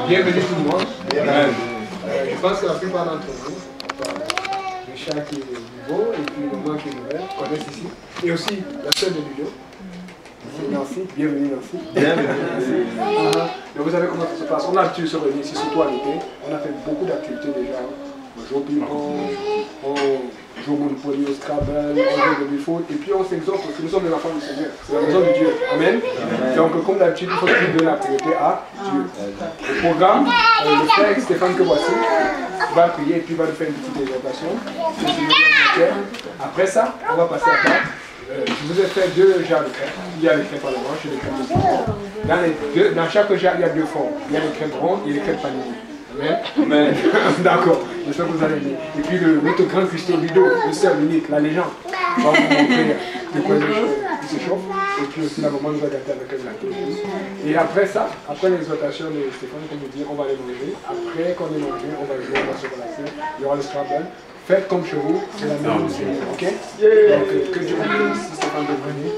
Bienvenue tout le monde. Je pense que la plupart d'entre vous, Richard qui est nouveau et puis le moi qui est nouvelle, connaissent ici. Et aussi la sœur de Ludo. C'est Nancy. Bienvenue Nancy. Bienvenue. Donc vous savez comment ça se passe. On a l'habitude de se réunir ici, surtout à l'été. On a fait beaucoup d'activités déjà. On joue au ping-pong, on joue au Monopoly, au Scrabble, on joue au Bifo. Et puis on s'exhorte parce que nous sommes les enfants du Seigneur. C'est la maison de Dieu. Amen. Donc comme d'habitude, il faut donner la priorité à Dieu. Le programme, le frère Stéphane que voici va prier et puis va nous faire une petite exhortation. Après ça, on va passer à table. Je vous ai fait 2 jarres de crème. Il y a les crêpes à l'orange et les crêpes de dans chaque jarre, il y a 2 formes. Il y a les crêpes rondes et les crêpes vanillées. Amen. D'accord. J'espère que vous allez aimer. Et puis notre grand Christo Ludo, le sœur unique, la légende, va vous montrer de quoi il se chauffe. Et puis aussi la maman nous a gâté avec elle. Et après ça, après l'exhortation de Stéphane, comme je dis, on va aller manger. Après qu'on ait mangé, on va jouer, on va se relaxer. Il y aura le Scrabble. Faites comme chez vous, c'est la maison du Seigneur, ok? Donc que Dieu vous bénisse, Stéphane de venir.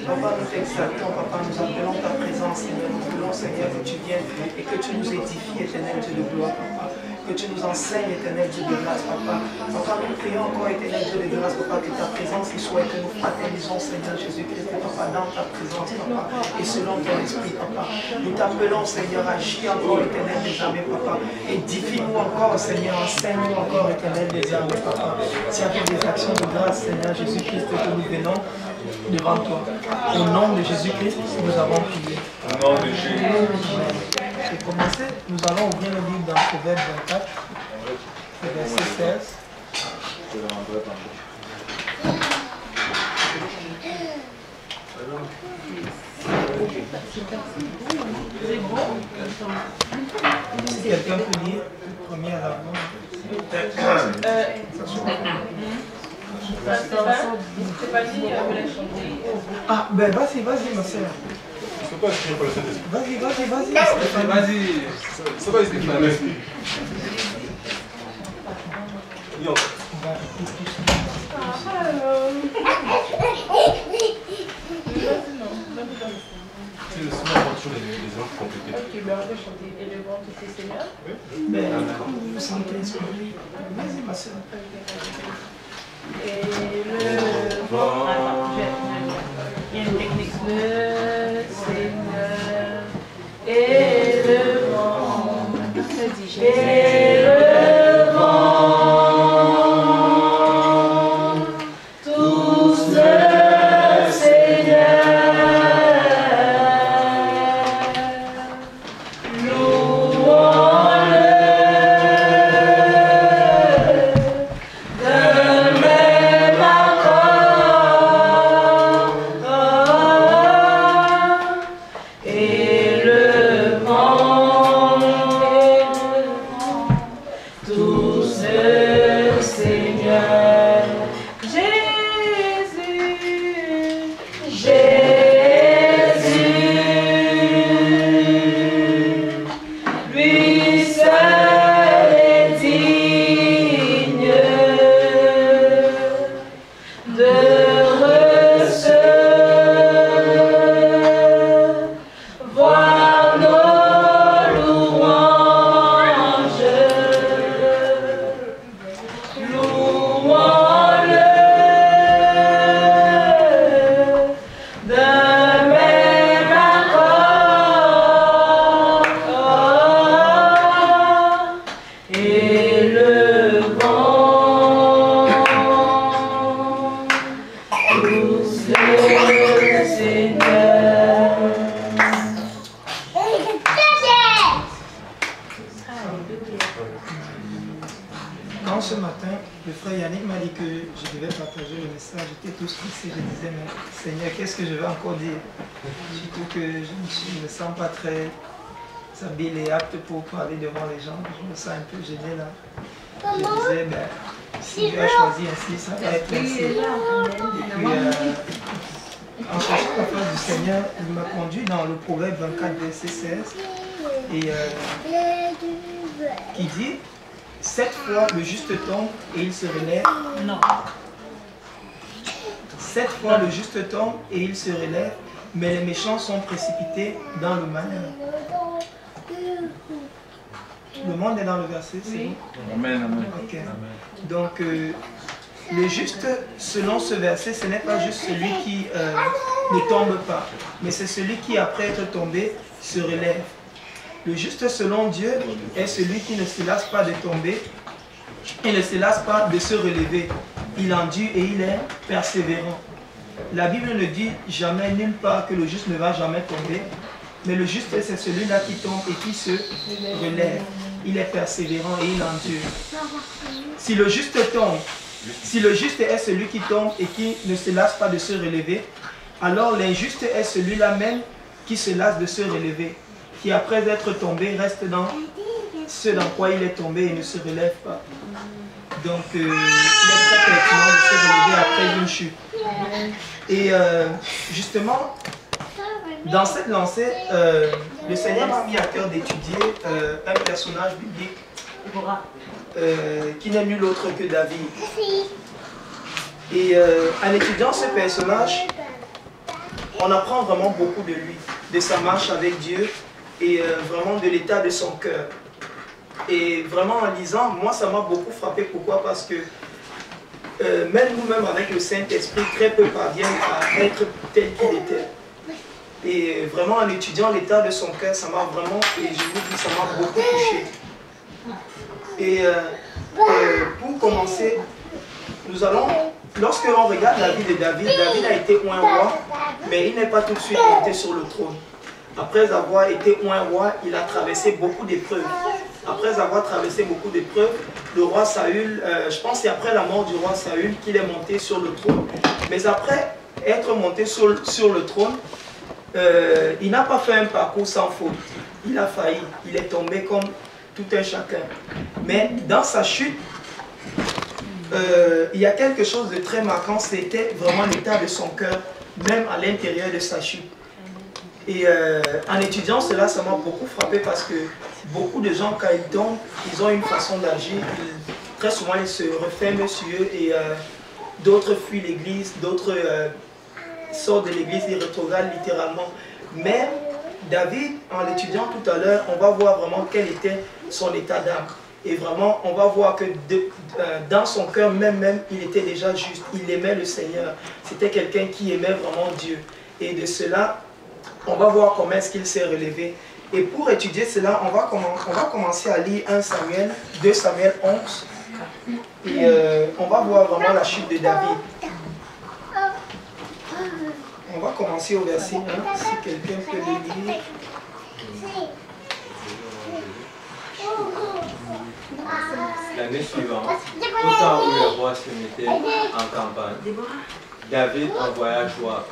Papa, nous t'exaltons, papa, nous appelons ta présence, Seigneur. Nous voulons, Seigneur, que tu viennes et que tu nous édifies, éternel Dieu de gloire, papa. Que tu nous enseignes, éternel Dieu de grâce, papa. Papa, nous prions encore, éternel Dieu de grâce, papa, que ta présence y soit et que nous fraternisons, Seigneur Jésus-Christ, papa, dans ta présence, papa, et selon ton esprit, papa. Nous t'appelons, Seigneur, agis encore, éternel des armées, papa. Édifie-nous encore, Seigneur, enseigne-nous encore, éternel des armées, papa. C'est avec des actions de grâce, Seigneur Jésus-Christ, que nous venons devant toi. Au nom de Jésus-Christ, nous avons prié. Au nom de Jésus. Pour commencer, nous allons ouvrir le livre dans Proverbe 24, verset 16. Si quelqu'un peut lire, le premier à la voix. C'est pas dit, vous voulez chanter. Ah, ben vas-y, ma soeur. Vas-y. Ça va, Stéphane. Yo. C'est le son sur les autres compliqués. Ok, ben on peut chanter Élevant tous ces seigneurs. Ben, comme vous sentez inspiré. Vas-y, ma soeur. Et le vent, il y a une technique. Le Seigneur et le vent, et le vent, tous le Seigneur, louons-le d'un même accord, et le vent, tous le Seigneur. Jésus, lui seul est digne de recevoir nos louanges. Louons-le d'un même accord, et le vent, tous le Seigneur. Quand ce matin, le frère Yannick m'a dit que je devais partager le message, j'étais tout stressé, je disais, mais Seigneur, qu'est-ce que je vais encore dire? Surtout que je ne me sens pas très habile et apte pour parler devant les gens, je me sens un peu gêné là. Je disais, ben, si Dieu a choisi ainsi, ça va être ainsi. Et puis, en cherchant la face du Seigneur, il m'a conduit dans le Proverbe 24, verset 16, et qui dit, 7 fois le juste tombe et il se relève. Non. 7 fois le juste tombe et il se relève, mais les méchants sont précipités dans le malheur. Le monde est dans le verset, c'est Oui. bon? Amen, amen. Ok. Donc, le juste, selon ce verset, ce n'est pas juste celui qui ne tombe pas, mais c'est celui qui, après être tombé, se relève. Le juste, selon Dieu, est celui qui ne se lasse pas de tomber et ne se lasse pas de se relever. Il endure et il est persévérant. La Bible ne dit jamais nulle part que le juste ne va jamais tomber, mais le juste, c'est celui-là qui tombe et qui se relève. Il est persévérant et il endure. Si le juste tombe, si le juste est celui qui tombe et qui ne se lasse pas de se relever, alors l'injuste est celui-là même qui se lasse de se relever, qui après être tombé reste dans ce dans quoi il est tombé et ne se relève pas. Donc il est très pertinent de se relever après une chute. Et justement, dans cette lancée, le Seigneur m'a mis à cœur d'étudier un personnage biblique qui n'est nul autre que David. Et en étudiant ce personnage, on apprend vraiment beaucoup de lui, de sa marche avec Dieu et vraiment de l'état de son cœur. Et vraiment en lisant, moi ça m'a beaucoup frappé. Pourquoi? Parce que même nous-mêmes avec le Saint-Esprit, très peu parviennent à être tel qu'il était. Et vraiment en étudiant l'état de son cœur, ça m'a vraiment, et je vous dis, ça m'a beaucoup touché. Et pour commencer, nous allons, lorsque l'on regarde la vie de David, David a été un roi, mais il n'est pas tout de suite monté sur le trône. Après avoir été un roi, il a traversé beaucoup d'épreuves. Après avoir traversé beaucoup d'épreuves, le roi Saül, je pense que c'est après la mort du roi Saül qu'il est monté sur le trône. Mais après être monté sur le trône, il n'a pas fait un parcours sans faute. Il a failli, il est tombé comme tout un chacun. Mais dans sa chute, il y a quelque chose de très marquant, c'était vraiment l'état de son cœur, même à l'intérieur de sa chute. Et en étudiant cela, ça m'a beaucoup frappé parce que beaucoup de gens, quand ils tombent, ils ont une façon d'agir. Très souvent, ils se referment sur eux et d'autres fuient l'église, d'autres sortent de l'église et rétrogradent littéralement. Mais David, en l'étudiant tout à l'heure, on va voir vraiment quel était son état d'âme. Et vraiment, on va voir que dans son cœur même, il était déjà juste. Il aimait le Seigneur. C'était quelqu'un qui aimait vraiment Dieu. Et de cela, on va voir comment est-ce qu'il s'est relevé. Et pour étudier cela, on va commencer à lire 1 Samuel, 2 Samuel 11. Et on va voir vraiment la chute de David. On va commencer au verset 1, si quelqu'un peut le lire. L'année suivante, au temps où le roi se mettait en campagne, David envoya Joab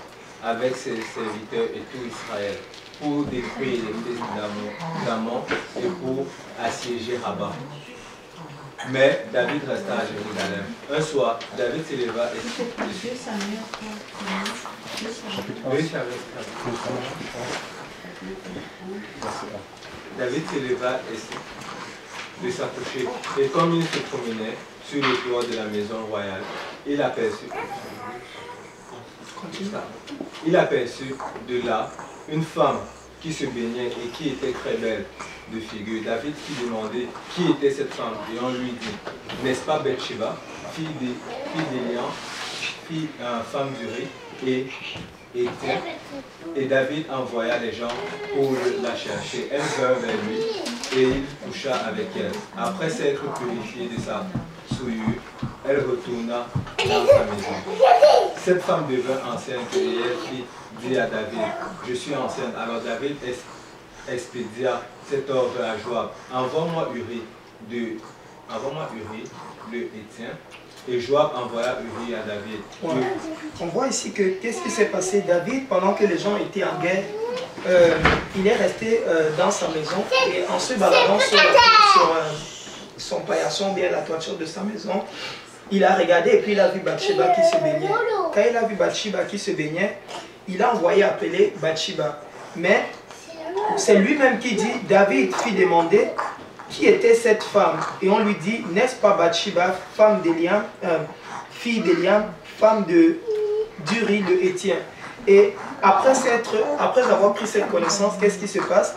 avec ses serviteurs et tout Israël pour détruire les fils d'Ammon et pour assiéger Rabat. Mais David resta à Jérusalem. Un soir, David s'éleva et David s'éleva et de s'approcher. Et comme il se promenait sur le toit de la maison royale, il aperçut de là une femme qui se baignait et qui était très belle de figure. David qui demandait qui était cette femme et on lui dit, n'est-ce pas Bathsheba, fille d'Élian, femme d'Uri et David envoya les gens pour la chercher. Elle vint vers lui et il coucha avec elle. Après s'être purifiée de sa souillure, elle retourna dans sa maison. Cette femme devint enceinte et elle dit à David, je suis enceinte. Alors David expédia cet ordre à Joab, envoie-moi Uri le Héthien. Et Joab envoya Uri à David. Ouais. On voit ici que qu'est-ce qui s'est passé. David, pendant que les gens étaient en guerre, il est resté dans sa maison et en se baladant sur son paillasson, bien la toiture de sa maison, il a regardé et puis il a vu Bathsheba qui se baignait. Quand il a vu Bathsheba qui se baignait, il a envoyé appeler Bathsheba. Mais c'est lui-même qui dit, David fit demander qui était cette femme. Et on lui dit, n'est-ce pas Bathsheba, femme d'Éliam, fille d'Éliam, femme d'Uri de Héthien. Et après avoir pris cette connaissance, qu'est-ce qui se passe?